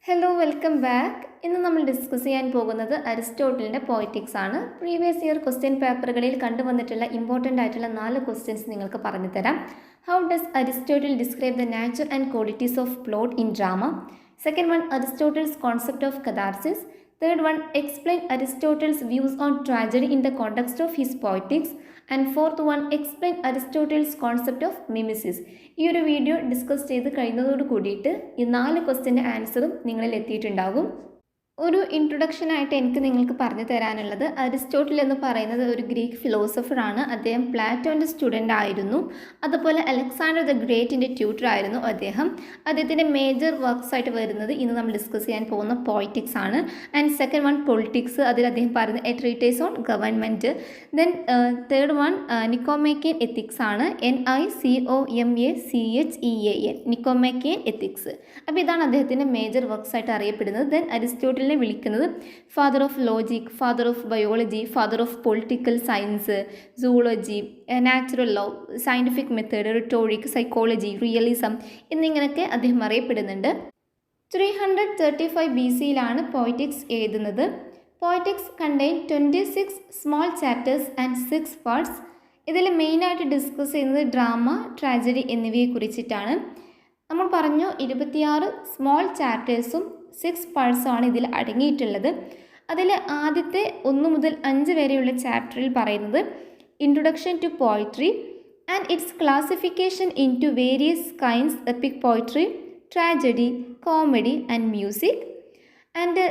Hello welcome back. ഇന്ന് നമ്മൾ discuss ചെയ്യാൻ പോകുന്നത് അരിസ്റ്റോട്ടലിൻ്റെ പോയറ്റിക്സ് ആണ്. പ്രീവിയസ് ഇയർ ക്വസ്റ്റ്യൻ പേപ്പറുകളിൽ കണ്ടുവന്നിട്ടുള്ള ഇമ്പോർട്ടൻ്റ് ആയിട്ടുള്ള 4 ക്വസ്റ്റ്യൻസ് നിങ്ങൾക്ക് പറഞ്ഞു തരാം. How does Aristotle describe the nature and qualities of plot in drama? Second one, Aristotle's concept of catharsis. Third one, explain Aristotle's views on tragedy in the context of his poetics. And fourth one, explain Aristotle's concept of mimesis. ഈ ഒരു video discuss ചെയ്ത് കഴിയുന്നതോട് കൂടിയിട്ട് ഈ 4 ക്വസ്റ്റ്യൻ്റെ ആൻസറും നിങ്ങളിൽ എത്തിയിട്ടുണ്ടാകും. ഒരു ഇൻട്രൊഡക്ഷനായിട്ട് എനിക്ക് നിങ്ങൾക്ക് പറഞ്ഞു തരാനുള്ളത്, അരിസ്റ്റോട്ടിൽ എന്ന് പറയുന്നത് ഒരു ഗ്രീക്ക് ഫിലോസഫറാണ്. അദ്ദേഹം പ്ലാറ്റോൻ്റെ സ്റ്റുഡൻ്റ് ആയിരുന്നു. അതുപോലെ അലക്സാണ്ടർ ദ ഗ്രേറ്റിൻ്റെ ട്യൂട്ടർ ആയിരുന്നു അദ്ദേഹം. അദ്ദേഹത്തിൻ്റെ മേജർ വർക്ക്സ് ആയിട്ട് വരുന്നത് ഇന്ന് നമ്മൾ ഡിസ്കസ് ചെയ്യാൻ പോകുന്ന പോയറ്റിക്സ് ആണ്. ആൻഡ് സെക്കൻഡ് വൺ പൊളിറ്റിക്സ്, അതിൽ അദ്ദേഹം പറയുന്നത് a treatise on government. Then third one Nicomachean ethics ആണ്, NICOMACHEAN, നിക്കോമേക്കിയൻ എത്തിക്സ്. അപ്പോൾ ഇതാണ് അദ്ദേഹത്തിൻ്റെ മേജർ വർക്ക്സ് ആയിട്ട് അറിയപ്പെടുന്നത്. ദെൻ അരിസ്റ്റോട്ടിലിനെ വിളിക്കുന്നത് father of logic, father of biology, father of political science, zoology, natural law, scientific method, rhetoric, psychology, realism എന്നിങ്ങനെയൊക്കെ അദ്ദേഹം അറിയപ്പെടുന്നുണ്ട്. 335 BC-യിലാണ് പോയറ്റിക്സ് എഴുതുന്നത്. Poetics contain 26 small chapters and 6 parts. ഇതിൽ മെയിനായിട്ട് ഡിസ്കസ് ചെയ്യുന്നത് ഡ്രാമ, ട്രാജഡി എന്നിവയെ കുറിച്ചിട്ടാണ്. നമ്മൾ പറഞ്ഞു 26 സ്മോൾ ചാപ്റ്റേഴ്സും 6 പാർട്സുമാണ് ഇതിൽ അടങ്ങിയിട്ടുള്ളത്. അതിൽ ആദ്യത്തെ 1 മുതൽ 5 വരെയുള്ള ചാപ്റ്ററിൽ പറയുന്നത് introduction to poetry and its classification into various kinds, epic poetry, tragedy, comedy and music. And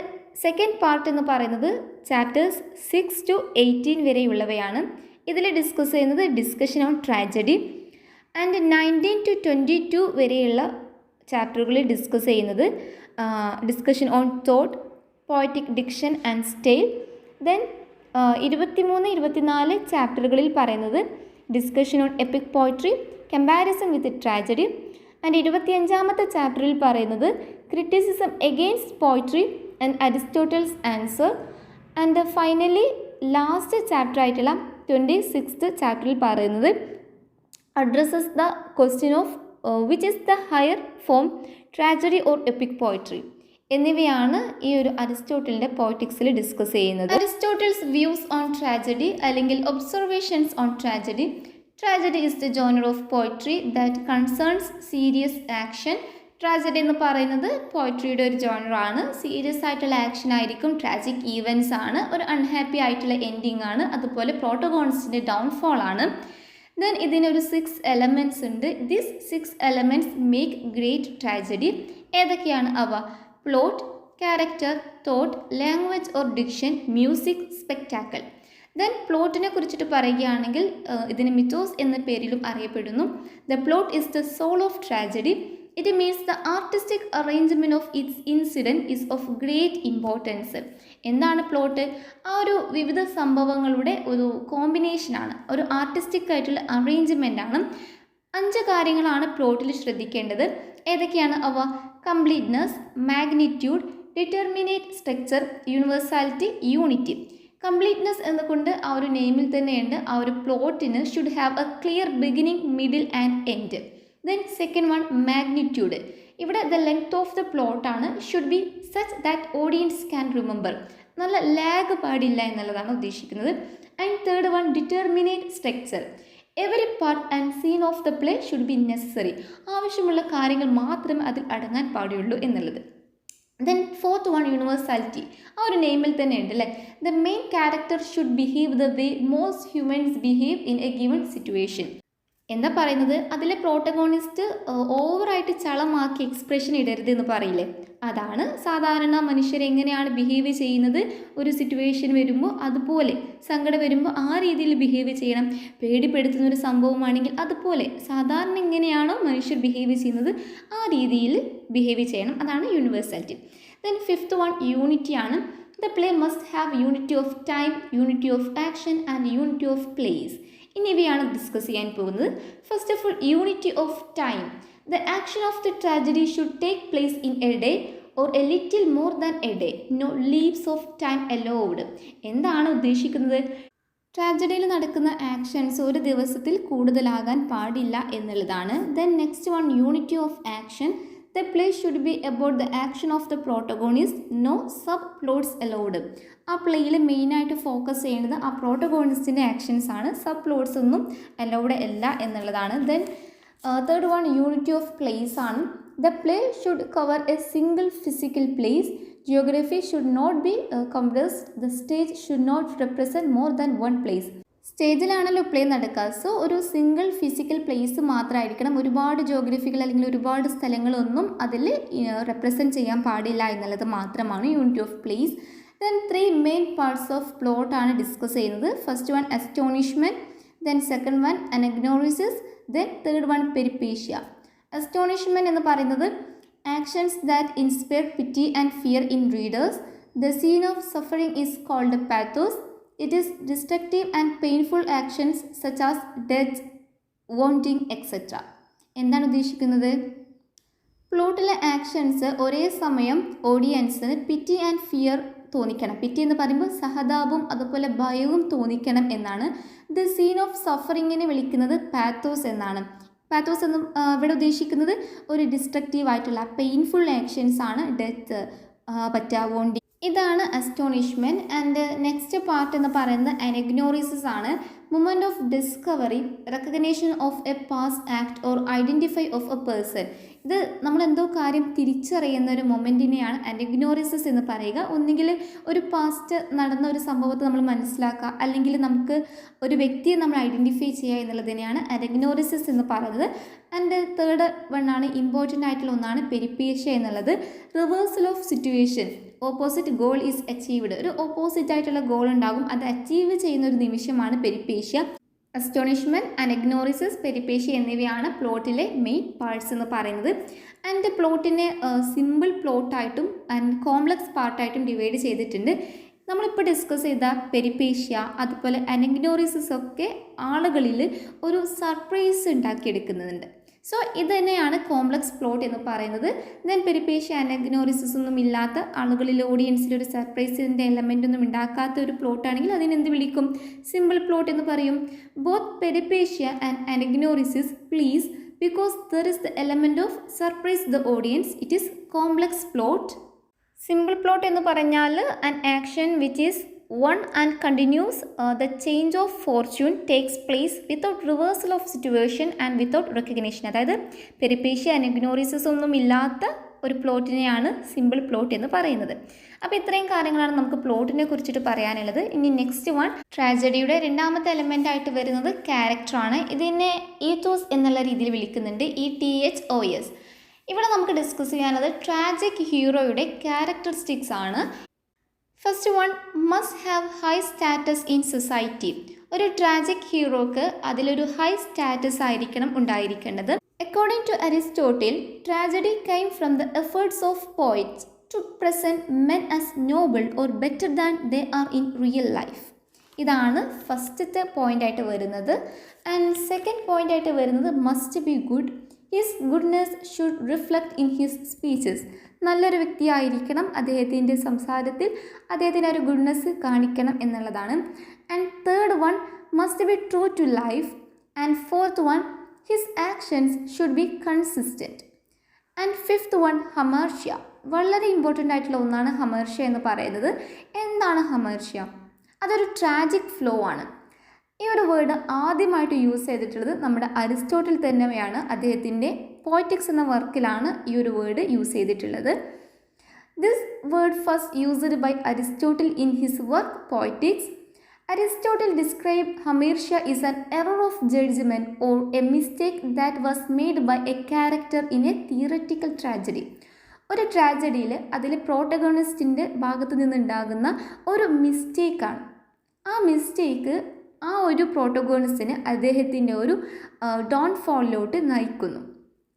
second part എന്ന് പറയുന്നത് ചാപ്റ്റേഴ്സ് 6 to 18 വരെയുള്ളവയാണ്. ഇതിൽ ഡിസ്കസ് ചെയ്യുന്നത് discussion on tragedy. And 19 to 22 വരെയുള്ള ചാപ്റ്ററുകളിൽ ഡിസ്കസ് ചെയ്യുന്നത് discussion on thought, poetic diction and style. Then 23-24 ചാപ്റ്ററുകളിൽ പറയുന്നത് discussion on epic poetry, comparison with tragedy. And 25ാമത്തെ ചാപ്റ്ററിൽ പറയുന്നത് criticism against poetry and Aristotle's answer. And finally last chapter ആയിട്ടുള്ള 26th ചാപ്റ്ററിൽ പറയുന്നത് addresses the question of which is the higher form, tragedy or epic poetry എന്നിവയാണ് ഈ ഒരു അരിസ്റ്റോട്ടിലിൻ്റെ പോയറ്റിക്സിൽ ഡിസ്കസ് ചെയ്യുന്നത്. അരിസ്റ്റോട്ടിൽസ് വ്യൂസ് ഓൺ ട്രാജഡി അല്ലെങ്കിൽ observations on tragedy. Tragedy is the genre of poetry that concerns serious action. Tragedy എന്ന് പറയുന്നത് പോയിട്രിയുടെ ഒരു ജോണറാണ്. സീരിയസ് ആയിട്ടുള്ള ആക്ഷൻ ആയിരിക്കും, ട്രാജിക് ഈവൻറ്റ്സ് ആണ്, ഒരു അൺഹാപ്പി ആയിട്ടുള്ള എൻഡിങ് ആണ്, അതുപോലെ പ്രോട്ടഗോണിസ്റ്റിൻ്റെ ഡൗൺഫോൾ ആണ്. ദെൻ ഇതിനൊരു 6 എലമെൻറ്റ്സ് ഉണ്ട്. This 6 elements make great tragedy. ഏതൊക്കെയാണ് അവ? Plot, character, thought, language or diction, music, spectacle. Then പ്ലോട്ടിനെ കുറിച്ചിട്ട് പറയുകയാണെങ്കിൽ ഇതിന് മിത്തോസ് എന്ന പേരിലും അറിയപ്പെടുന്നു. The plot is the soul of tragedy. It means the artistic arrangement of its incident is of great importance. എന്താണ് പ്ലോട്ട്? ആ ഒരു വിവിധ സംഭവങ്ങളുടെ ഒരു കോമ്പിനേഷനാണ്, ഒരു ആർട്ടിസ്റ്റിക് ആയിട്ടുള്ള അറേഞ്ച്മെൻ്റ് ആണ്. 5 കാര്യങ്ങളാണ് പ്ലോട്ടിൽ ശ്രദ്ധിക്കേണ്ടത്. ഏതൊക്കെയാണ് അവ? Completeness, magnitude, determinate structure, universality, unity. Completeness എന്നുകൊണ്ട് ആ ഒരു നെയിമിൽ തന്നെയുണ്ട്. ആ ഒരു പ്ലോട്ടിന് should have a clear beginning, middle and end. Then second one, magnitude. ഇവിടെ the length of the plot ആണ് should be such that audience can remember. നല്ല ലാഗ് പാടില്ല എന്നുള്ളതാണ് ഉദ്ദേശിക്കുന്നത്. And third one, determinate structure. Every part and scene of the play should be necessary. ആവശ്യമുള്ള കാര്യങ്ങൾ മാത്രമേ അതിൽ അടങ്ങാൻ പാടുള്ളൂ എന്നുള്ളത്. Then fourth one, universality. ആ ഒരു നെയിമിൽ തന്നെ ഉണ്ട് അല്ലേ. The main character should behave the way most humans behave in A given situation. എന്താ പറയുന്നത്? അതിലെ പ്രോട്ടഗോണിസ്റ്റ് ഓവറായിട്ട് ചളമാക്കി എക്സ്പ്രഷൻ ഇടരുത് എന്ന് പറയില്ലേ, അതാണ്. സാധാരണ മനുഷ്യർ എങ്ങനെയാണ് ബിഹേവ് ചെയ്യുന്നത്, ഒരു സിറ്റുവേഷൻ വരുമ്പോൾ അതുപോലെ, സങ്കടം വരുമ്പോൾ ആ രീതിയിൽ ബിഹേവ് ചെയ്യണം. പേടിപ്പെടുത്തുന്ന ഒരു സംഭവമാണെങ്കിൽ അതുപോലെ സാധാരണ എങ്ങനെയാണോ മനുഷ്യർ ബിഹേവ് ചെയ്യുന്നത് ആ രീതിയിൽ ബിഹേവ് ചെയ്യണം. അതാണ് universality. Then fifth one, unity ആണ്. The play must have unity of time, unity of action and unity of place. എന്നിവയാണ് ഡിസ്കസ് ചെയ്യാൻ പോകുന്നത്. First of all, unity of time. The action of the tragedy should take place in a day or a little more than a day. No leaves of time allowed. എന്താണ് ഉദ്ദേശിക്കുന്നത്? ട്രാജഡിയിൽ നടക്കുന്ന actions ഒരു ദിവസത്തിൽ കൂടുതലാകാൻ പാടില്ല എന്നുള്ളതാണ്. Then next one, unity of action. The play should be about the action of the protagonist, no subplots allowed. ആ പ്ലേയിൽ മെയിനായിട്ട് focus ചെയ്യുന്നത് ആ പ്രോട്ടഗോണിസ്റ്റിൻ്റെ ആക്ഷൻസ് ആണ്. സബ് പ്ലോട്ട്സ് ഒന്നും അലൗഡ് അല്ല എന്നുള്ളതാണ്. Then third one unity of place ആണ്. The play should cover a single physical place. Geography should not be compressed. The stage should not represent more than one place. സ്റ്റേജിലാണല്ലോ play നടക്കുക. So ഒരു single physical place മാത്രമായിരിക്കണം. ഒരുപാട് ജോഗ്രഫികൾ അല്ലെങ്കിൽ ഒരുപാട് സ്ഥലങ്ങളൊന്നും അതിൽ റെപ്രസെൻറ്റ് ചെയ്യാൻ പാടില്ല എന്നുള്ളത് മാത്രമാണ് unity of place. Then 3 main parts of plot ആണ് ഡിസ്കസ് ചെയ്യുന്നത്. First one astonishment, then second one anagnorisis, then third one peripeteia. Astonishment എന്ന് പറയുന്നത് actions that inspire pity and fear in readers. The scene of suffering is called pathos. It is destructive and painful actions such as death, wounding, etc. എന്താണ് ഉദ്ദേശിക്കുന്നത്? പ്ലോട്ടിലെ actions ഒരേ സമയം ഓഡിയൻസിന് പിറ്റി and fear തോന്നിക്കണം. പിറ്റി എന്ന് പറയുമ്പോൾ സഹതാപവും അതുപോലെ ഭയവും തോന്നിക്കണം എന്നാണ്. ദ സീൻ ഓഫ് സഫറിങ്ങിനെ വിളിക്കുന്നത് പാത്തോസ് എന്നാണ്. പാത്തോസ് എന്ന് ഇവിടെ ഉദ്ദേശിക്കുന്നത് ഒരു ഡിസ്ട്രക്റ്റീവ് ആയിട്ടുള്ള പെയിൻഫുൾ ആക്ഷൻസ് ആണ്. ഡെത്ത് പറ്റുക, വോണ്ടിങ്. ഇതാണ് അസ്റ്റോണിഷ്മെൻറ്റ്. ആൻഡ് നെക്സ്റ്റ് പാർട്ട് എന്ന് പറയുന്നത് അനഗ്നോറിസിസ് ആണ്. Moment of discovery, recognition of A past act or identify of A person. ഇത് നമ്മളെന്തോ കാര്യം തിരിച്ചറിയുന്ന ഒരു മൊമെൻറ്റിനെയാണ് അനഗ്നോറിസിസ് എന്ന് പറയുക. ഒന്നുകിൽ ഒരു പാസ്റ്റ് നടന്ന ഒരു സംഭവത്തെ നമ്മൾ മനസ്സിലാക്കുക, അല്ലെങ്കിൽ നമുക്ക് ഒരു വ്യക്തിയെ നമ്മൾ ഐഡൻറ്റിഫൈ ചെയ്യുക എന്നുള്ളതിനെയാണ് അനഗ്നോറിസിസ് എന്ന് പറയുന്നത്. ആൻഡ് തേർഡ് വണ്ണാണ് ഇമ്പോർട്ടൻ്റ് ആയിട്ടുള്ള ഒന്നാണ് പെരിപ്പേഷ്യ എന്നുള്ളത്. Reversal of situation, opposite goal is achieved. ഒരു ഓപ്പോസിറ്റ് ആയിട്ടുള്ള ഗോൾ ഉണ്ടാകും, അത് അച്ചീവ് ചെയ്യുന്ന ഒരു നിമിഷമാണ് പെരിപ്പേഷ്യ. അസ്റ്റോണിഷ്മെൻറ്റ്, അനഗ്നോറിസിസ്, പെരിപ്പേഷ്യ എന്നിവയാണ് പ്ലോട്ടിലെ മെയിൻ പാർട്സ് എന്ന് പറയുന്നത്. ആൻഡ് പ്ലോട്ടിനെ സിമ്പിൾ പ്ലോട്ടായിട്ടും ആൻഡ് കോംപ്ലക്സ് പാർട്ടായിട്ടും ഡിവൈഡ് ചെയ്തിട്ടുണ്ട്. നമ്മളിപ്പോൾ ഡിസ്കസ് ചെയ്ത പെരിപ്പേഷ്യ അതുപോലെ അനഗ്നോറിസിസ് ഒക്കെ ആളുകളിൽ ഒരു സർപ്രൈസ് ഉണ്ടാക്കിയെടുക്കുന്നുണ്ട്. സോ ഇത് തന്നെയാണ് കോംപ്ലക്സ് പ്ലോട്ട് എന്ന് പറയുന്നത്. ദെൻ പെരിപ്പേഷ്യ അനഗ്നോറിസിസ് ഒന്നും ഇല്ലാത്ത ആളുകളിൽ ഓഡിയൻസിൽ ഒരു സർപ്രൈസിൻ്റെ എലമെൻ്റ് ഒന്നും ഉണ്ടാക്കാത്ത ഒരു പ്ലോട്ടാണെങ്കിൽ അതിനെന്ത് വിളിക്കും? സിമ്പിൾ പ്ലോട്ട് എന്ന് പറയും. Both peripeteia and anagnorisis plays because there is the element of surprise the audience. It is complex plot. Simple plot എന്ന് പറഞ്ഞാൽ an action which is one and continuous. The change of fortune takes place without reversal of situation and without recognition. അതായത് peripeteia അനഗ്നോറിസിസ് ഒന്നും ഇല്ലാത്ത ഒരു പ്ലോട്ടിനെയാണ് simple plot എന്ന് പറയുന്നത്. അപ്പോൾ ഇത്രയും കാര്യങ്ങളാണ് നമുക്ക് പ്ലോട്ടിനെ കുറിച്ചിട്ട് പറയാനുള്ളത്. ഇനി നെക്സ്റ്റ് വൺ ട്രാജഡിയുടെ രണ്ടാമത്തെ എലമെൻ്റ് ആയിട്ട് വരുന്നത് ക്യാരക്ടറാണ്. ഇതിനെ ഈത്തോസ് എന്നുള്ള രീതിയിൽ വിളിക്കുന്നുണ്ട്, ETHOS. ഇവിടെ നമുക്ക് ഡിസ്കസ് ചെയ്യാനുള്ളത് ട്രാജിക് ഹീറോയുടെ ക്യാരക്ടറിസ്റ്റിക്സ് ആണ്. First one must have high status in society. ഒരു ട്രാജിക് ഹീറോക്ക് അതിലൊരു ഹൈ സ്റ്റാറ്റസ് ആയിരിക്കണം ഉണ്ടായിരിക്കേണ്ടത്. According to Aristotle, tragedy came from the efforts of poets to present men as noble or better than they are in real life. ഇതാണ് ഫസ്റ്റത്തെ point ആയിട്ട് വരുന്നത്. And second point ആയിട്ട് വരുന്നത് must be good. His goodness should reflect in his speeches. നല്ലൊരു വ്യക്തിയായിരിക്കണം, അദ്ദേഹത്തിൻ്റെ സംസാരത്തിൽ അദ്ദേഹത്തിൻ്റെ ഒരു ഗുഡ്നെസ് കാണിക്കണം എന്നുള്ളതാണ്. And third one must be true to life. And fourth one his actions should be consistent. And fifth one hamartia. വളരെ important ആയിട്ടുള്ള ഒന്നാണ് ഹമേർഷ്യ എന്ന് പറയുന്നത്. എന്താണ് ഹമേർഷ്യ? അതൊരു ട്രാജിക് ഫ്ലോ ആണ്. ഈ ഒരു വേർഡ് ആദ്യമായിട്ട് യൂസ് ചെയ്തിട്ടുള്ളത് നമ്മുടെ അരിസ്റ്റോട്ടിൽ തന്നെയാണ്. അദ്ദേഹത്തിൻ്റെ പോയറ്റിക്സ് എന്ന വർക്കിലാണ് ഈ ഒരു വേർഡ് യൂസ് ചെയ്തിട്ടുള്ളത്. This word first used by Aristotle in his work poetics. Aristotle describe hamartia is an error of judgement or a mistake that was made by a character in a theoretical tragedy. ഒരു ട്രാജഡിയിൽ അതിൽ പ്രോട്ടഗോണിസ്റ്റിൻ്റെ ഭാഗത്തു നിന്നുണ്ടാകുന്ന ഒരു മിസ്റ്റേക്കാണ്. ആ mistake ആ ഒരു പ്രോട്ടഗോണിസ്റ്റിന് അദ്ദേഹത്തിൻ്റെ ഒരു ഡൗൺഫോളിലോട്ട് നയിക്കുന്നു.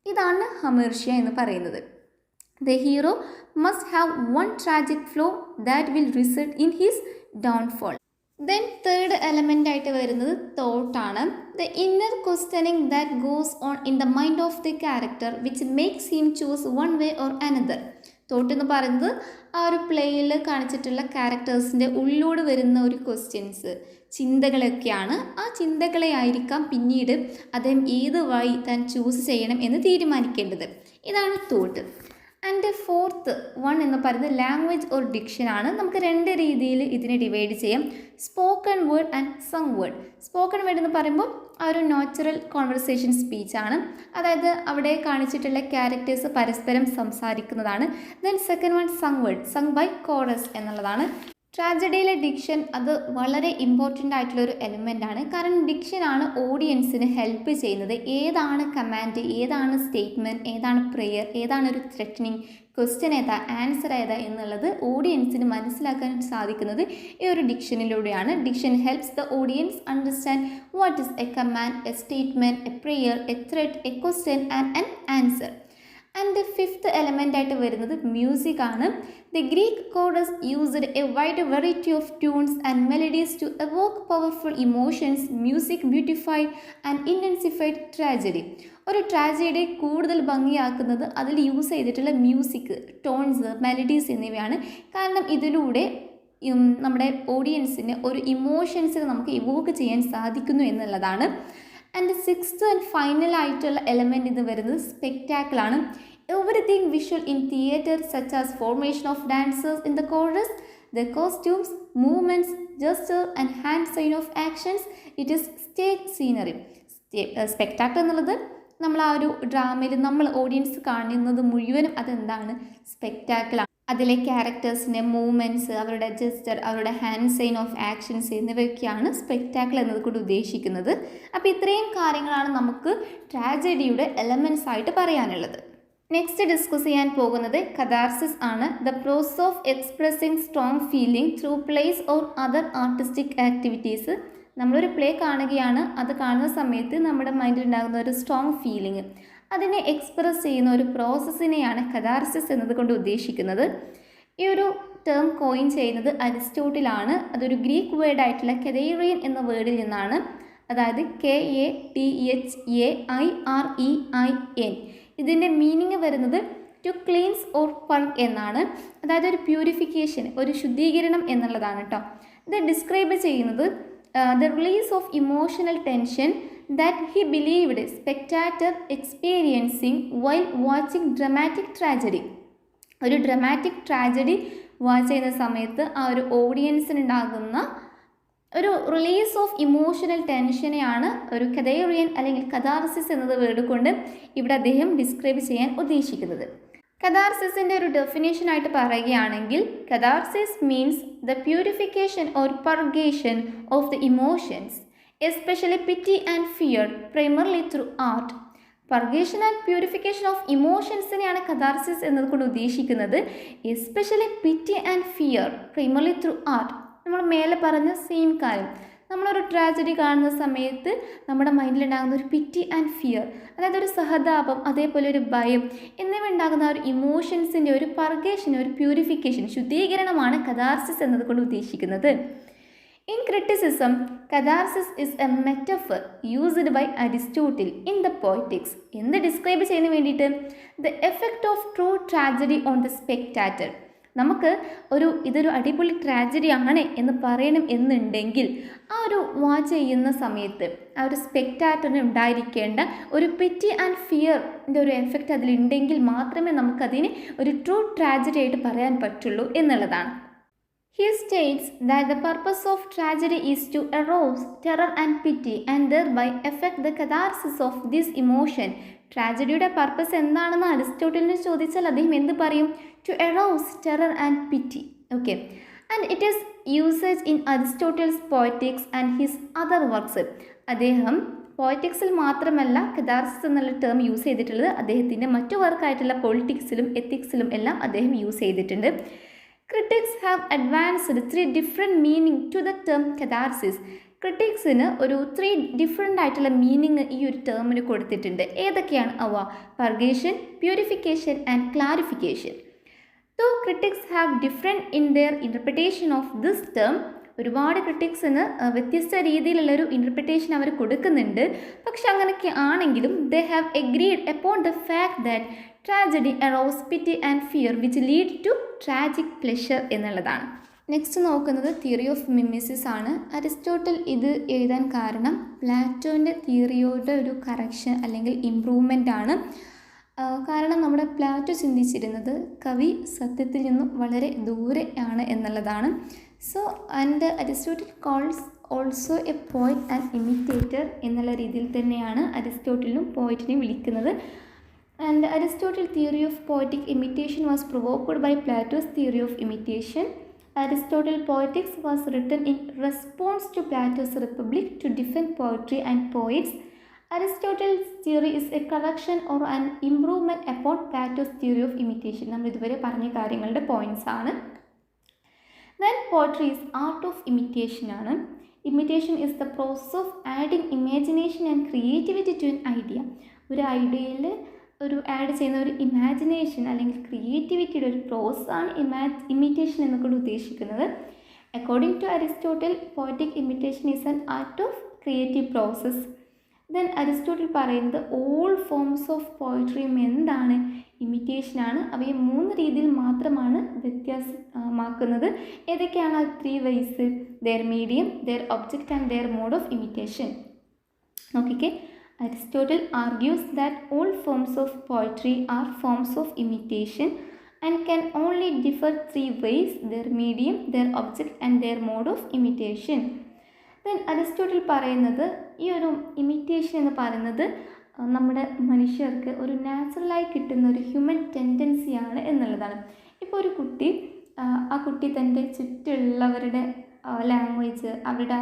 ഇതാണ് ഹമേർഷ്യ എന്ന് പറയുന്നത്. The hero must have one tragic flaw that will result in his downfall. Then third element ആയിട്ട് വരുന്നത് തോട്ടാണ്. The inner questioning that goes on in the mind of the character which makes him choose one way or another. Thought എന്ന് പറയുന്നത് ആ ഒരു പ്ലേയിൽ കാണിച്ചിട്ടുള്ള ക്യാരക്ടേഴ്സിൻ്റെ ഉള്ളിലൂടെ വരുന്ന ഒരു ക്വസ്റ്റ്യൻസ്, ചിന്തകളൊക്കെയാണ്. ആ ചിന്തകളെ ആയിരിക്കാം പിന്നീട് അദ്ദേഹം ഏത് വഴി താൻ ചൂസ് ചെയ്യണം എന്ന് തീരുമാനിക്കേണ്ടത്. ഇതാണ് തോട്ട്. ആൻഡ് ഫോർത്ത് വൺ എന്ന് പറയുന്നത് ലാംഗ്വേജ് ഓർ ഡിക്ഷൻ ആണ്. നമുക്ക് രണ്ട് രീതിയിൽ ഇതിനെ ഡിവൈഡ് ചെയ്യാം, spoken word and sung word. Spoken word എന്ന് പറയുമ്പോൾ ആ ഒരു നാച്ചുറൽ കോൺവെർസേഷൻ സ്പീച്ചാണ്, അതായത് അവിടെ കാണിച്ചിട്ടുള്ള ക്യാരക്ടേഴ്സ് പരസ്പരം സംസാരിക്കുന്നതാണ്. Then second one sung word, sung by chorus എന്നുള്ളതാണ്. ട്രാജഡിയിലെ ഡിക്ഷൻ അത് വളരെ ഇമ്പോർട്ടൻ്റ് ആയിട്ടുള്ള ഒരു എലിമെൻ്റ് ആണ്. കാരണം ഡിക്ഷനാണ് ഓഡിയൻസിന് ഹെൽപ്പ് ചെയ്യുന്നത്. ഏതാണ് കമാൻഡ്, ഏതാണ് സ്റ്റേറ്റ്മെൻറ്റ്, ഏതാണ് പ്രെയർ, ഏതാണ് ഒരു ത്രെറ്റനിങ്, ക്വസ്റ്റ്യൻ ഏതാ, ആൻസർ ഏതാ എന്നുള്ളത് ഓഡിയൻസിന് മനസ്സിലാക്കാൻ സാധിക്കുന്നത് ഈ ഒരു ഡിക്ഷനിലൂടെയാണ്. Diction helps the audience understand what is a command, a statement, a prayer, a threat, a question and an answer. And fifth element ആയിട്ട് വരുന്നത് മ്യൂസിക് ആണ്. The Greek chorus used a wide variety of tunes and melodies to evoke powerful emotions. Music beautified and intensified tragedy. ഒരു tragedy കൂടുതൽ ഭംഗിയാക്കുന്നത് അതിൽ use ചെയ്തിട്ടുള്ള music, tones, melodies എന്നിവയാണ്. കാരണം ഇതിലൂടെ നമ്മുടെ ഓഡിയൻസിന് ഒരു ഇമോഷൻസിനെ നമുക്ക് ഇവോക്ക് ചെയ്യാൻ സാധിക്കുന്നു എന്നുള്ളതാണ്. ആൻഡ് സിക്സ്ത് ആൻഡ് ഫൈനൽ ആയിട്ടുള്ള എലമെൻറ്റ് ഇത് വരുന്നത് സ്പെക്ടാക്കിളാണ്. Everything visual in theatre such as formation of dancers in the chorus, the costumes, movements, gesture and hand sign of actions, it is stage scenery. Spectacle എന്നുള്ളത് നമ്മൾ ആ ഒരു ഡ്രാമയിൽ നമ്മൾ audience കാണുന്നത് മുഴുവനും അതെന്താണ്, സ്പെക്ടാക്കിളാണ്. അതിലെ ക്യാരക്ടേഴ്സിൻ്റെ മൂവ്മെൻറ്റ്സ്, അവരുടെ ജസ്റ്റർ, അവരുടെ ഹാൻഡ് സൈൻ ഓഫ് ആക്ഷൻസ് എന്നിവയൊക്കെയാണ് സ്പെക്ടാക്കിൾ എന്നതുകൊണ്ട് ഉദ്ദേശിക്കുന്നത്. അപ്പോൾ ഇത്രയും കാര്യങ്ങളാണ് നമുക്ക് ട്രാജഡിയുടെ എലമെൻറ്റ്സ് ആയിട്ട് പറയാനുള്ളത്. നെക്സ്റ്റ് ഡിസ്കസ് ചെയ്യാൻ പോകുന്നത് കഥാർസിസ് ആണ്. The process of expressing strong feeling through place or other artistic activities. നമ്മളൊരു പ്ലേ കാണുകയാണ്, അത് കാണുന്ന സമയത്ത് നമ്മുടെ മൈൻഡിൽ ഉണ്ടാകുന്ന ഒരു സ്ട്രോങ് ഫീലിംഗ്, അതിനെ എക്സ്പ്രസ് ചെയ്യുന്ന ഒരു പ്രോസസ്സിനെയാണ് കഥാർസിസ് എന്നതുകൊണ്ട് ഉദ്ദേശിക്കുന്നത്. ഈ ഒരു ടേം കോയിൻ ചെയ്യുന്നത് അരിസ്റ്റോട്ടിലാണ്. അതൊരു ഗ്രീക്ക് വേർഡായിട്ടുള്ള കെതേറിയൻ എന്ന വേർഡിൽ നിന്നാണ്. അതായത് KATHAIREIN. ഇതിൻ്റെ മീനിങ് വരുന്നത് ടു ക്ലീൻസ് ഓർ പൾക്ക് എന്നാണ്. അതായത് ഒരു പ്യൂരിഫിക്കേഷൻ, ഒരു ശുദ്ധീകരണം എന്നുള്ളതാണ് കേട്ടോ. ഇത് ഡിസ്ക്രൈബ് ചെയ്യുന്നത് the release of emotional tension that he believed spectator experiencing while watching dramatic tragedy. ഒരു ഡ്രമാറ്റിക് ട്രാജഡി വാച്ച് ചെയ്യുന്ന സമയത്ത് ആ ഒരു ഓഡിയൻസിനുണ്ടാകുന്ന ഒരു റിലീസ് ഓഫ് ഇമോഷണൽ ടെൻഷനെയാണ് ഒരു കഥേറിയൻ അല്ലെങ്കിൽ കഥാർസിസ് എന്നത് വേർഡ് കൊണ്ട് ഇവിടെ അദ്ദേഹം ഡിസ്ക്രൈബ് ചെയ്യാൻ ഉദ്ദേശിക്കുന്നത്. കഥാർസിസിൻ്റെ ഒരു ഡെഫിനേഷൻ ആയിട്ട് പറയുകയാണെങ്കിൽ, catharsis means the purification or purgation of the emotions, especially pity and fear, primarily through art. Purgation and purification of ഇമോഷൻസിനെയാണ് കഥാർസിസ് എന്നതുകൊണ്ട് ഉദ്ദേശിക്കുന്നത്. Especially pity and fear, primarily through art. നമ്മൾ മേലെ പറഞ്ഞ സെയിം കാര്യം. നമ്മളൊരു ട്രാജഡി കാണുന്ന സമയത്ത് നമ്മുടെ മൈൻഡിലുണ്ടാകുന്ന ഒരു പിറ്റി ആൻഡ് ഫിയർ, അതായത് ഒരു സഹതാപം, അതേപോലെ ഒരു ഭയം എന്നിവ ഉണ്ടാകുന്ന ഒരു ഇമോഷൻസിൻ്റെ ഒരു പർഗേഷൻ, ഒരു പ്യൂരിഫിക്കേഷൻ, ശുദ്ധീകരണമാണ് കഥാർസിസ് എന്നതുകൊണ്ട് ഉദ്ദേശിക്കുന്നത്. In criticism, catharsis is a metaphor used by Aristotle in the Poetics. എന്ത് ഡിസ്ക്രൈബ് ചെയ്യുന്ന വേണ്ടിയിട്ട്? The effect of true tragedy on the spectator. നമുക്ക് ഇതൊരു അടിപൊളി ട്രാജഡി ആണ് എന്ന് പറയണം എന്നുണ്ടെങ്കിൽ ആ ഒരു വാച്ച് ചെയ്യുന്ന സമയത്ത് ആ ഒരു സ്പെക്ടാറ്ററിന് ഉണ്ടായിരിക്കേണ്ട ഒരു പിറ്റി ആൻഡ് ഫിയറിൻ്റെ ഒരു എഫക്റ്റ് അതിലുണ്ടെങ്കിൽ മാത്രമേ നമുക്കതിനെ ഒരു ട്രൂ ട്രാജഡി ആയിട്ട് പറയാൻ പറ്റുള്ളൂ എന്നുള്ളതാണ്. He states that the purpose of tragedy is to arouse terror and pity and thereby affect the catharsis of this emotion. ട്രാജഡിയുടെ പർപ്പസ് എന്താണെന്ന് അരിസ്റ്റോട്ടലിനെ ചോദിച്ചാൽ അദ്ദേഹം എന്ത് പറയും? To arouse terror and pity. Okay, and it is usage in Aristotle's Poetics and his other works. അദ്ദേഹം പോയറ്റിക്സിൽ മാത്രമല്ല കഥാർസിസ് എന്നുള്ള ടേം യൂസ് ചെയ്തിട്ടുള്ളത്, അദ്ദേഹത്തിൻ്റെ മറ്റു വർക്കായിട്ടുള്ള പൊളിറ്റിക്സിലും എത്തിക്സിലും എല്ലാം അദ്ദേഹം യൂസ് ചെയ്തിട്ടുണ്ട്. Critics have advanced 3 different meaning to the term catharsis. ക്രിട്ടിക്സിന് ഒരു 3 ഡിഫറെൻ്റ് ആയിട്ടുള്ള മീനിങ് ഈ ഒരു ടേമിന് കൊടുത്തിട്ടുണ്ട്. ഏതൊക്കെയാണ് അവ? Purgation, purification and clarification. So critics have different in their interpretation of this term. ഒരുപാട് ക്രിട്ടിക്സിന് വ്യത്യസ്ത രീതിയിലുള്ളൊരു ഇൻ്റർപ്രിട്ടേഷൻ അവർ കൊടുക്കുന്നുണ്ട്. പക്ഷെ അങ്ങനെയൊക്കെ ആണെങ്കിലും they have agreed upon the fact that tragedy arouse pity and fear which lead to tragic pleasure എന്നുള്ളതാണ്. Next നോക്കുന്നത് theory of മിമെസിസ് ആണ്. അരിസ്റ്റോട്ടിൽ ഇത് എഴുതാൻ കാരണം പ്ലാറ്റോൻ്റെ തിയറിയോടെ ഒരു കറക്ഷൻ അല്ലെങ്കിൽ ഇംപ്രൂവ്മെൻ്റ് ആണ്. കാരണം നമ്മുടെ പ്ലാറ്റോ ചിന്തിച്ചിരുന്നത് കവി സത്യത്തിൽ നിന്നും വളരെ ദൂരെ ആണ് എന്നുള്ളതാണ്. So and Aristotle calls also a poet and imitator എന്നുള്ള രീതിയിൽ തന്നെയാണ് അരിസ്റ്റോട്ടിലും പോയറ്റിനെ വിളിക്കുന്നത്. And Aristotle theory of poetic imitation was provoked by Plato's theory of imitation. Aristotle Poetics was written in response to Plato's Republic to defend poetry and poets. Aristotle's theory is a correction or an improvement upon Plato's theory of imitation. നമ്മൾ ഇതുവരെ പറഞ്ഞ കാര്യങ്ങളുടെ points ആണ്. Then poetry is art of imitation ആണ്. Imitation is the process of adding imagination and creativity to an idea. ഒരു ഐഡിയയിൽ ഒരു add ചെയ്യുന്ന ഒരു ഇമാജിനേഷൻ അല്ലെങ്കിൽ ക്രിയേറ്റിവിറ്റിയുടെ ഒരു പ്രോസസ്സാണ് ഇമിറ്റേഷൻ എന്നൊക്കെ ഉദ്ദേശിക്കുന്നത്. According to Aristotle poetic imitation is an art of creative process. Then Aristotle പറയുന്നത് ഓൾ ഫോംസ് ഓഫ് പോയട്രിയും എന്താണ്, ഇമിറ്റേഷനാണ്. അവയെ 3 രീതിയിൽ മാത്രമാണ് വ്യത്യാസമാക്കുന്നത്. ഏതൊക്കെയാണ് ആ 3 ways? Their medium, their object and their mode of imitation. നോക്കിക്കേ, Aristotle argues that all forms of poetry are forms of imitation and can only differ 3 ways: their medium, their object and their mode of imitation. Then Aristotle പറയുന്നത് ഈ ഒരു imitation എന്ന് പറയുന്നത് നമ്മുടെ മനുഷ്യർക്ക് ഒരു നാച്ചുറലായി കിട്ടുന്ന ഒരു ഹ്യൂമൻ ടെൻഡൻസിയാണ് എന്നുള്ളതാണ്. ഇപ്പോൾ ഒരു കുട്ടി ആ കുട്ടി തൻ്റെ ചുറ്റുള്ളവരുടെ ലാംഗ്വേജ്, അവരുടെ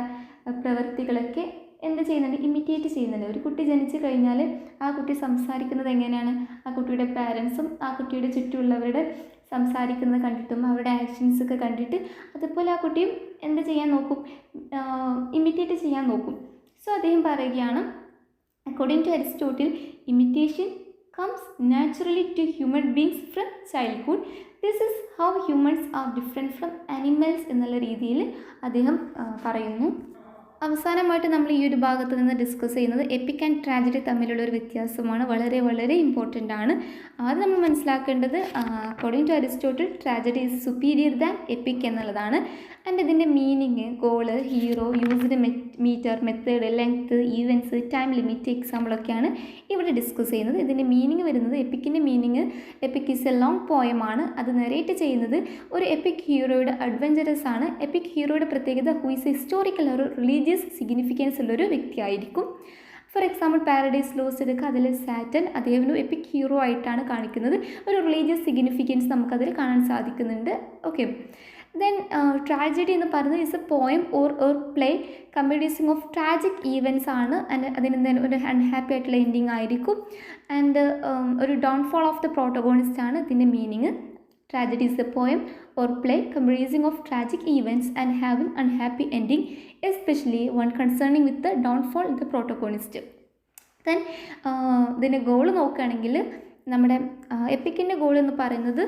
പ്രവൃത്തികളൊക്കെ എന്ത് ചെയ്യുന്നുണ്ട്, ഇമിറ്റേറ്റ് ചെയ്യുന്നുണ്ട്. ഒരു കുട്ടി ജനിച്ചു കഴിഞ്ഞാൽ ആ കുട്ടി സംസാരിക്കുന്നത് എങ്ങനെയാണ്, ആ കുട്ടിയുടെ പാരൻസും ആ കുട്ടിയുടെ ചുറ്റുമുള്ളവരുടെ സംസാരിക്കുന്നത് കണ്ടിട്ടും അവരുടെ ആക്ഷൻസൊക്കെ കണ്ടിട്ട് അതുപോലെ ആ കുട്ടിയും എന്ത് ചെയ്യാൻ നോക്കും, ഇമിറ്റേറ്റ് ചെയ്യാൻ നോക്കും. സോ അദ്ദേഹം പറയുകയാണ്, according to Aristotle imitation comes naturally to human beings from childhood. This is how humans are different from animals എന്നുള്ള രീതിയിൽ അദ്ദേഹം പറയുന്നു. അവസാനമായിട്ട് നമ്മൾ ഈ ഒരു ഭാഗത്ത് നിന്ന് ഡിസ്കസ് ചെയ്യുന്നത് എപ്പിക് ആൻഡ് ട്രാജഡി തമ്മിലുള്ള ഒരു വ്യത്യാസമാണ്. വളരെ വളരെ ഇമ്പോർട്ടൻ്റ് ആണ്. ആദ്യം നമ്മൾ മനസ്സിലാക്കേണ്ടത് according to Aristotle tragedy is superior than epic എന്നുള്ളതാണ്. ആൻഡ് ഇതിൻ്റെ meaning, goal, hero, used metre, method, length, events, time limit, എക്സാമ്പിളൊക്കെയാണ് ഇവിടെ ഡിസ്കസ് ചെയ്യുന്നത്. ഇതിൻ്റെ മീനിങ് വരുന്നത്, എപ്പിക്കിൻ്റെ meaning, epic is a long പോയമാണ്. അത് നെറേറ്റ് ചെയ്യുന്നത് ഒരു എപ്പിക് ഹീറോയുടെ അഡ്വഞ്ചറസ് ആണ്. എപ്പിക് ഹീറോയുടെ പ്രത്യേകത ഹു ഈസ് ഹിസ്റ്റോറിക്കൽ ഒരു റിലീജിയസ് സിഗ്നിഫിക്കൻസ് ഉള്ളൊരു വ്യക്തിയായിരിക്കും. ഫോർ എക്സാമ്പിൾ പാരഡൈസ് ലോസ്റ്റ് എടുക്കുക, അതിൽ സാറ്റൻ അദ്ദേഹം ഒരു എപ്പിക് ഹീറോ ആയിട്ടാണ് കാണിക്കുന്നത്. ഒരു റിലീജിയസ് സിഗ്നിഫിക്കൻസ് നമുക്കതിൽ കാണാൻ സാധിക്കുന്നുണ്ട്. ഓക്കെ, ദെൻ ട്രാജഡി എന്ന് പറയുന്നത് is a poem or play comprising of tragic events ആണ്. ആൻഡ് അതിന് ഒരു അൺഹാപ്പി ആയിട്ടുള്ള എൻഡിങ് ആയിരിക്കും. ആൻഡ് ഒരു ഡൗൺഫോൾ ഓഫ് ദ പ്രോട്ടഗോണിസ്റ്റ് ആണ് ഇതിൻ്റെ meaning. Tragedy is a poem or play comprising of tragic events and having unhappy ending, especially one concerning with the downfall of the protagonist. Then ഇതിൻ്റെ goal നോക്കുകയാണെങ്കിൽ നമ്മുടെ എപ്പിക്കിൻ്റെ goal എന്ന് പറയുന്നത്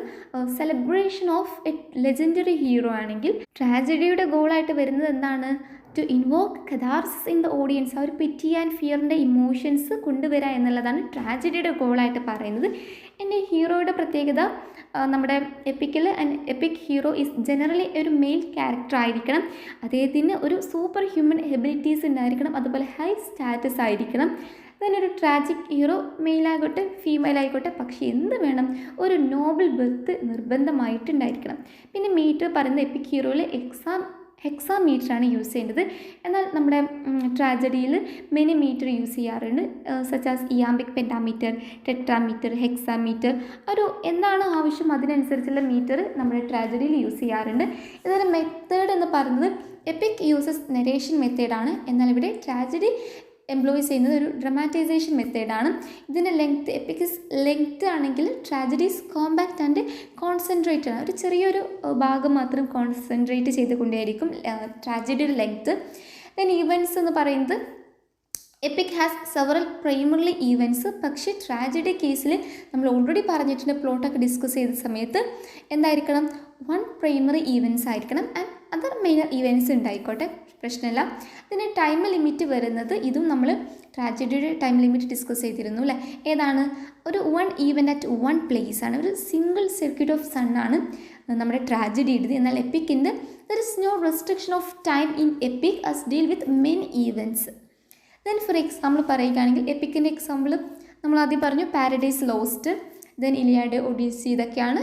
celebration of a legendary hero ആണെങ്കിൽ ട്രാജഡിയുടെ ഗോളായിട്ട് വരുന്നത് എന്താണ്, to invoke catharsis in the audience. ആ ഒരു പിറ്റി ആൻഡ് ഫിയറിൻ്റെ ഇമോഷൻസ് കൊണ്ടുവരിക എന്നുള്ളതാണ് ട്രാജഡിയുടെ ഗോളായിട്ട് പറയുന്നത്. എൻ്റെ ഹീറോയുടെ പ്രത്യേകത, നമ്മുടെ എപ്പിക്കിൽ എപ്പിക് ഹീറോ ഈസ് ജനറലി ഒരു മെയിൽ ക്യാരക്ടർ ആയിരിക്കണം. അദ്ദേഹത്തിന് ഒരു സൂപ്പർ ഹ്യൂമൻ എബിലിറ്റീസ് ഉണ്ടായിരിക്കണം, അതുപോലെ ഹൈ സ്റ്റാറ്റസ് ആയിരിക്കണം. then ഒരു ട്രാജിക് ഹീറോ മെയിലായിക്കോട്ടെ ഫീമെയിൽ ആയിക്കോട്ടെ, പക്ഷേ എന്ത് വേണം, ഒരു നോബൽ ബർത്ത് നിർബന്ധമായിട്ടുണ്ടായിരിക്കണം. പിന്നെ മീറ്റർ പറയുന്ന എപ്പിക് ഹീറോയിൽ ഹെക്സാമീറ്ററാണ് യൂസ് ചെയ്യേണ്ടത്. എന്നാൽ നമ്മുടെ ട്രാജഡിയിൽ മെനി മീറ്റർ യൂസ് ചെയ്യാറുണ്ട്, സച്ച് ആസ് ഇയാംബിക്, പെൻറ്റാമീറ്റർ, ടെട്രാമീറ്റർ, ഹെക്സാമീറ്റർ. ഒരു എന്താണ് ആവശ്യം അതിനനുസരിച്ചുള്ള മീറ്റർ നമ്മുടെ ട്രാജഡിയിൽ യൂസ് ചെയ്യാറുണ്ട്. ഇതൊരു മെത്തേഡ് എന്ന് പറയുന്നത് എപ്പിക് യൂസസ് നരേഷൻ മെത്തേഡാണ്. എന്നാൽ ഇവിടെ ട്രാജഡി എംപ്ലോയീസ് ചെയ്യുന്നത് ഒരു ഡ്രമാറ്റൈസേഷൻ മെത്തേഡാണ്. ഇതിൻ്റെ ലെങ്ത്ത്, എപ്പിക്സ് ലെങ്ത്ത് ആണെങ്കിൽ ട്രാജഡീസ് കോമ്പാക്റ്റ് ആൻഡ് കോൺസെൻട്രേറ്റഡ് ആണ്. ഒരു ചെറിയൊരു ഭാഗം മാത്രം കോൺസെൻട്രേറ്റ് ചെയ്തുകൊണ്ടേയിരിക്കും ട്രാജഡിയുടെ ലെങ്ത്ത്. ദെൻ ഈവൻറ്റ്സ് എന്ന് പറയുന്നത് EPIC has several primary events. പക്ഷേ ട്രാജഡി കേസിൽ നമ്മൾ ഓൾറെഡി പറഞ്ഞിട്ടുണ്ട്, പ്ലോട്ടൊക്കെ ഡിസ്കസ് ചെയ്ത സമയത്ത് എന്തായിരിക്കണം, 1 പ്രൈമറി ഈവൻറ്റ്സ് ആയിരിക്കണം ആൻഡ് അതർ മെയിനർ ഈവൻറ്റ്സ് ഉണ്ടായിക്കോട്ടെ. പ്രശ്നമില്ല. ഇതിന് ടൈം ലിമിറ്റ് വരുന്നത്, ഇതും നമ്മൾ ട്രാജഡിയുടെ ടൈം ലിമിറ്റ് ഡിസ്കസ് ചെയ്തിരുന്നു അല്ലേ. ഏതാണ്? ഒരു 1 ഈവൻ്റ് അറ്റ് 1 പ്ലേസ് ആണ്, ഒരു സിംഗിൾ സർക്യൂട്ട് ഓഫ് സൺ ആണ് നമ്മുടെ ട്രാജഡിയുടേത്. എന്നാൽ എപ്പിക്കിൻ്റെ there is no restriction of time in epic as deal with many events. Then for example പറയുകയാണെങ്കിൽ എപ്പിക്കിൻ്റെ എക്സാമ്പിൾ നമ്മൾ ആദ്യം പറഞ്ഞു Paradise Lost, then Iliad, Odyssey, ഇതൊക്കെയാണ്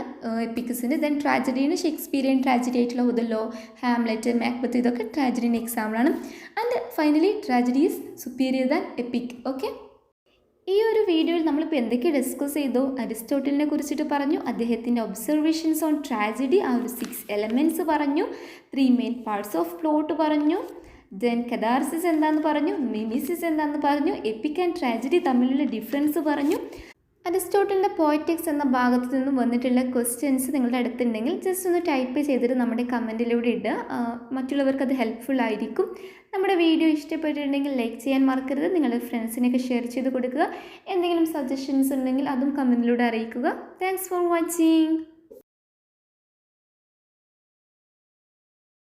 എപ്പിക്സിൻ്റെ. ദെൻ ട്രാജഡീന് ഷേക്സ്പിയറിയൻ ട്രാജഡി ആയിട്ടുള്ള ഒതല്ലോ, ഹാംലെറ്റ്, മാക്ബത്ത്, ഇതൊക്കെ ട്രാജഡീൻ്റെ എക്സാമ്പിളാണ്. And finally tragedy is superior than epic. Okay, ഈ ഒരു വീഡിയോയിൽ നമ്മളിപ്പോൾ എന്തൊക്കെ ഡിസ്കസ് ചെയ്തു? അരിസ്റ്റോട്ടലിനെ കുറിച്ചിട്ട് പറഞ്ഞു, അദ്ദേഹത്തിൻ്റെ ഒബ്സർവേഷൻസ് ഓൺ ട്രാജഡി, ആ ഒരു 6 എലമെൻറ്റ്സ് പറഞ്ഞു, 3 മെയിൻ പാർട്സ് ഓഫ് പ്ലോട്ട് പറഞ്ഞു, ദെൻ കഥാർസിസ് എന്താണെന്ന് പറഞ്ഞു, മിമിസിസ് എന്താണെന്ന് പറഞ്ഞു, എപ്പിക് ആൻഡ് ട്രാജഡി തമ്മിലുള്ള ഡിഫറൻസ് പറഞ്ഞു. അരിസ്റ്റോട്ടലിൻ്റെ പോയറ്റിക്സ് എന്ന ഭാഗത്ത് നിന്നും വന്നിട്ടുള്ള ക്വസ്റ്റ്യൻസ് നിങ്ങളുടെ അടുത്തുണ്ടെങ്കിൽ ജസ്റ്റ് ഒന്ന് ടൈപ്പ് ചെയ്തിട്ട് നമ്മുടെ കമൻറ്റിലൂടെ ഇടുക. മറ്റുള്ളവർക്ക് അത് ഹെൽപ്ഫുൾ ആയിരിക്കും. നമ്മുടെ വീഡിയോ ഇഷ്ടപ്പെട്ടിട്ടുണ്ടെങ്കിൽ ലൈക്ക് ചെയ്യാൻ മറക്കരുത്. നിങ്ങളുടെ ഫ്രണ്ട്സിനൊക്കെ ഷെയർ ചെയ്ത് കൊടുക്കുക. എന്തെങ്കിലും സജഷൻസ് ഉണ്ടെങ്കിൽ അതും കമൻറ്റിലൂടെ അറിയിക്കുക. Thanks for watching.